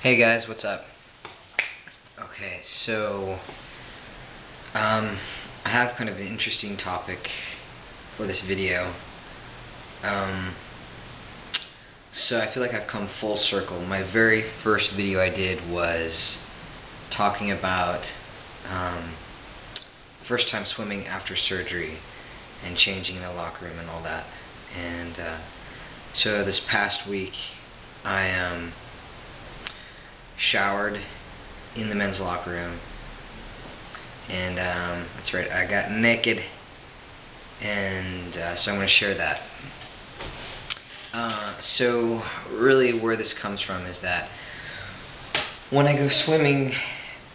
Hey guys, what's up? Okay, so I have kind of an interesting topic for this video. Um, so I feel like I've come full circle. My very first video I did was talking about um, first time swimming after surgery and changing the locker room and all that. And so this past week I showered in the men's locker room. And that's right, I got naked, and so I'm going to share that. So really where this comes from is that when I go swimming,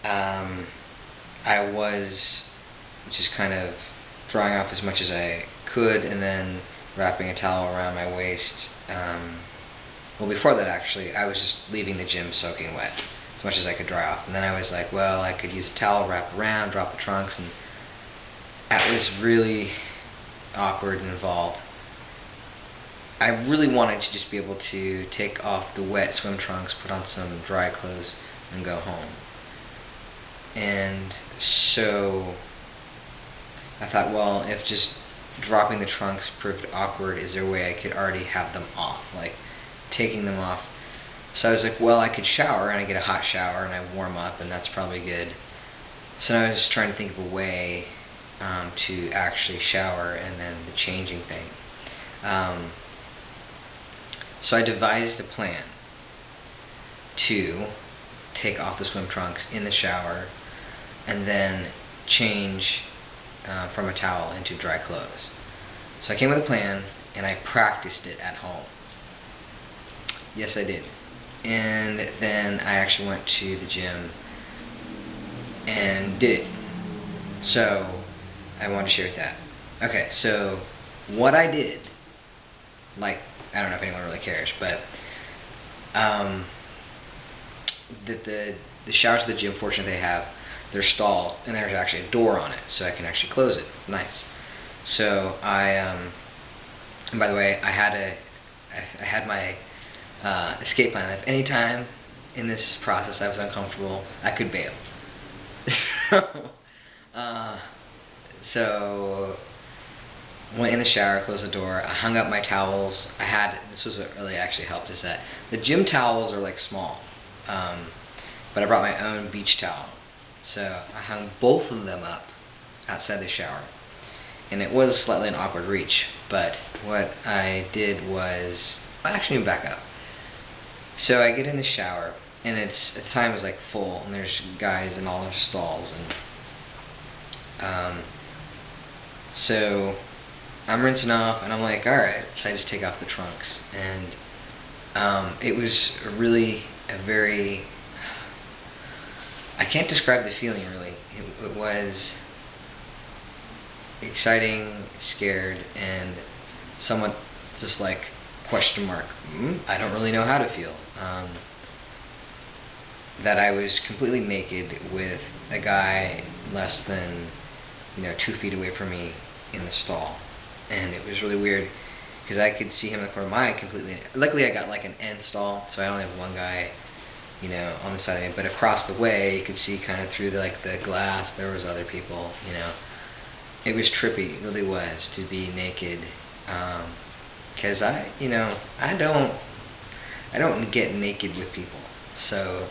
I was just kind of drying off as much as I could and then wrapping a towel around my waist. Well, before that actually, I was just leaving the gym soaking wet as much as I could dry off. And then I was like, well, I could use a towel, wrap around, drop the trunks, and that was really awkward and involved. I really wanted to just be able to take off the wet swim trunks, put on some dry clothes, and go home. And so I thought, well, if just dropping the trunks proved awkward, is there a way I could already have them off, like taking them off? So I was like, well, I could shower, and I get a hot shower, and I warm up, and that's probably good. So now I was trying to think of a way to actually shower and then the changing thing. So I devised a plan to take off the swim trunks in the shower and then change from a towel into dry clothes. So I came with a plan and I practiced it at home. Yes, I did. And then I actually went to the gym and did it. So I wanted to share that. Okay, so what I did, like, I don't know if anyone really cares, but the showers at the gym, fortunately, they have their stall, and there's actually a door on it, so I can actually close it. It's nice. So and by the way, I had my escape plan. If any time in this process I was uncomfortable, I could bail. So went in the shower, closed the door, I hung up my towels. This was what really actually helped, is that the gym towels are like small, but I brought my own beach towel. So I hung both of them up outside the shower. And it was slightly an awkward reach, but what I did was, actually back up. So I get in the shower, and at the time it was like full, and there's guys in all their stalls, and so I'm rinsing off, and I'm like, all right. So I just take off the trunks, and it was really I can't describe the feeling really. It was exciting, scared, and somewhat just like question mark. I don't really know how to feel. That I was completely naked with a guy less than 2 feet away from me in the stall, and it was really weird because I could see him in the corner of my eye completely. Luckily, I got like an end stall, so I only have one guy, on the side of me. But across the way, you could see kind of through the glass. There was other people. It was trippy. It really was, to be naked. Because I don't get naked with people. So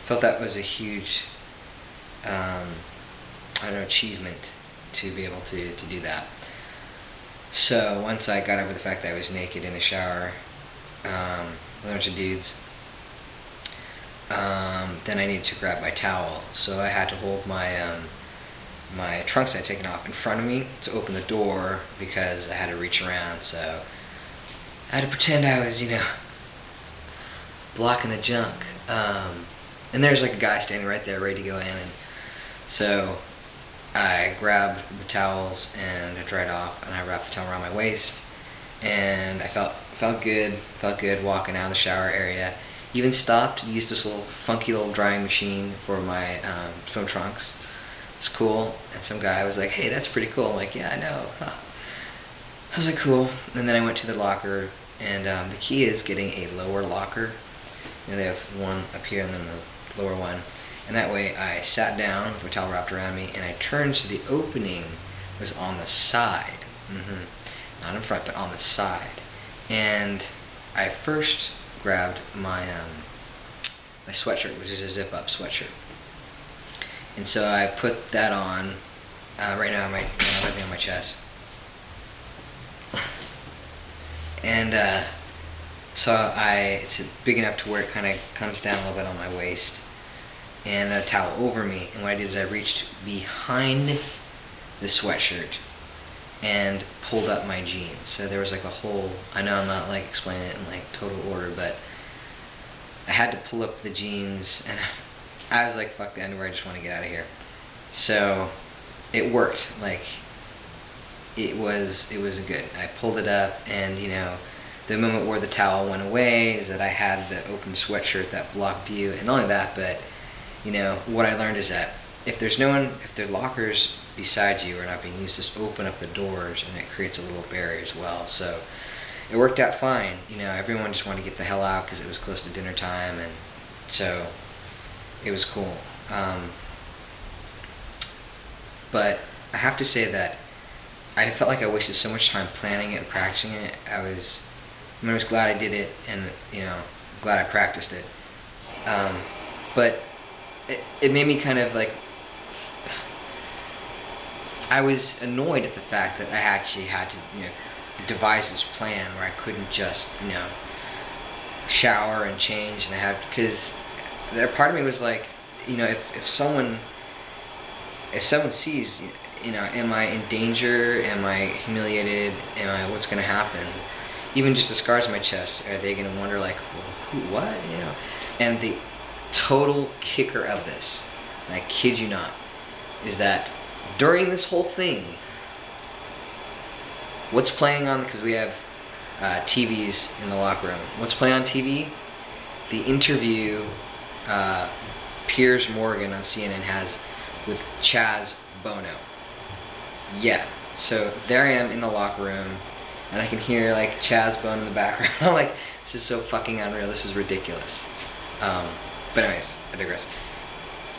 felt that was a huge achievement to be able to do that. So once I got over the fact that I was naked in the shower with a bunch of dudes, then I needed to grab my towel. So I had to hold my my trunks I had taken off in front of me to open the door because I had to reach around. So I had to pretend I was, blocking the junk. And there's like a guy standing right there ready to go in, and so I grabbed the towels and I dried off, and I wrapped the towel around my waist, and I felt good walking out of the shower area. Even stopped, used this little funky little drying machine for my swim trunks. It's cool. And some guy was like, "Hey, that's pretty cool." I'm like, "Yeah, I know." Huh. I was like, "Cool." And then I went to the locker, and the key is getting a lower locker. they have one up here and then the lower one. And that way I sat down with my towel wrapped around me, and I turned so the opening was on the side. Not in front, but on the side. And I first grabbed my my sweatshirt, which is a zip-up sweatshirt. And so I put that on. Right now I'm right on my chest. And so it's big enough to where it kind of comes down a little bit on my waist, and a towel over me. And what I did is I reached behind the sweatshirt and pulled up my jeans. So there was like a whole, I know I'm not like explaining it in like total order, but I had to pull up the jeans, and I was like, fuck the underwear, I just want to get out of here. So it worked. Like it was good. I pulled it up, and the moment where the towel went away is that I had the open sweatshirt that blocked view. And not only that, but what I learned is that if there's no one, if the lockers beside you are not being used, just open up the doors, and it creates a little barrier as well. So it worked out fine. Everyone just wanted to get the hell out because it was close to dinner time, and so it was cool. But I have to say that I felt like I wasted so much time planning it and practicing it. I was glad I did it, and glad I practiced it. But it made me kind of like, I was annoyed at the fact that I actually had to devise this plan where I couldn't just shower and change, and I had, because there part of me was like, if someone sees, am I in danger? Am I humiliated? What's going to happen? Even just the scars on my chest, are they going to wonder like, well, who, what? And the total kicker of this, and I kid you not, is that during this whole thing, what's playing on, because we have TVs in the locker room, what's playing on TV? The interview Piers Morgan on CNN has with Chaz Bono. Yeah, so there I am in the locker room, and I can hear like Chaz Bono in the background. I'm like, this is so fucking unreal, this is ridiculous. But anyways, I digress.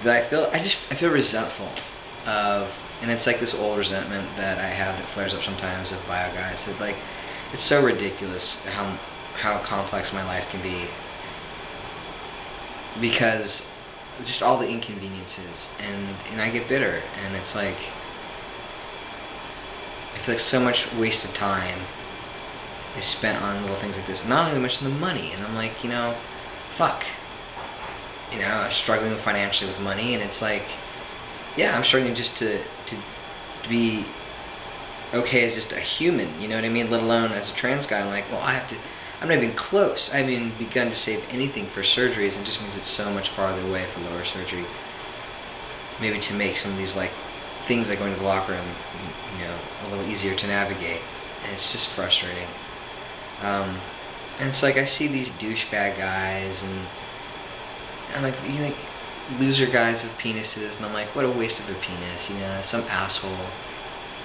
But I feel resentful of, and it's like this old resentment that I have that flares up sometimes of bio guys. It's so ridiculous how complex my life can be, because just all the inconveniences, and I get bitter, and it's like I feel like so much wasted time is spent on little things like this, and not only mention the money. And I'm like, fuck, I'm struggling financially with money, and it's like, yeah, I'm struggling just to be okay as just a human, you know what I mean? Let alone as a trans guy. I'm like, well, I'm not even close. I haven't even begun to save anything for surgeries, and it just means it's so much farther away for lower surgery. Maybe to make some of these like things like going to the locker room, a little easier to navigate, and it's just frustrating. And it's like I see these douchebag guys, and I'm like, loser guys with penises, and I'm like, what a waste of their penis, some asshole.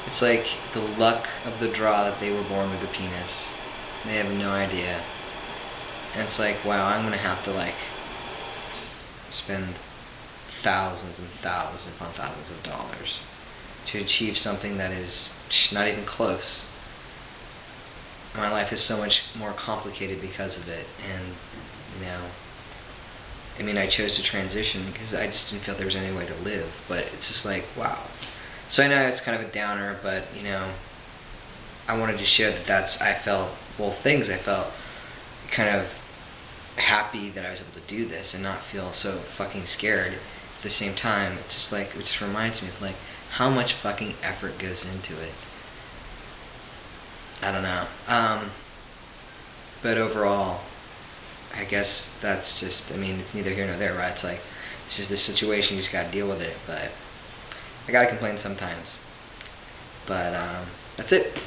It's like the luck of the draw that they were born with a penis. They have no idea. And it's like, wow, I'm gonna have to like spend thousands and thousands upon thousands of dollars to achieve something that is not even close. My life is so much more complicated because of it, and I chose to transition because I just didn't feel there was any way to live. But it's just like, wow. So I know it's kind of a downer, but I wanted to share that I felt kind of happy that I was able to do this and not feel so fucking scared. At the same time, it's just like, it just reminds me of like how much fucking effort goes into it. I don't know. But overall, I guess that's just, it's neither here nor there, right? It's like, this is the situation, you just gotta deal with it. But I gotta complain sometimes. But that's it.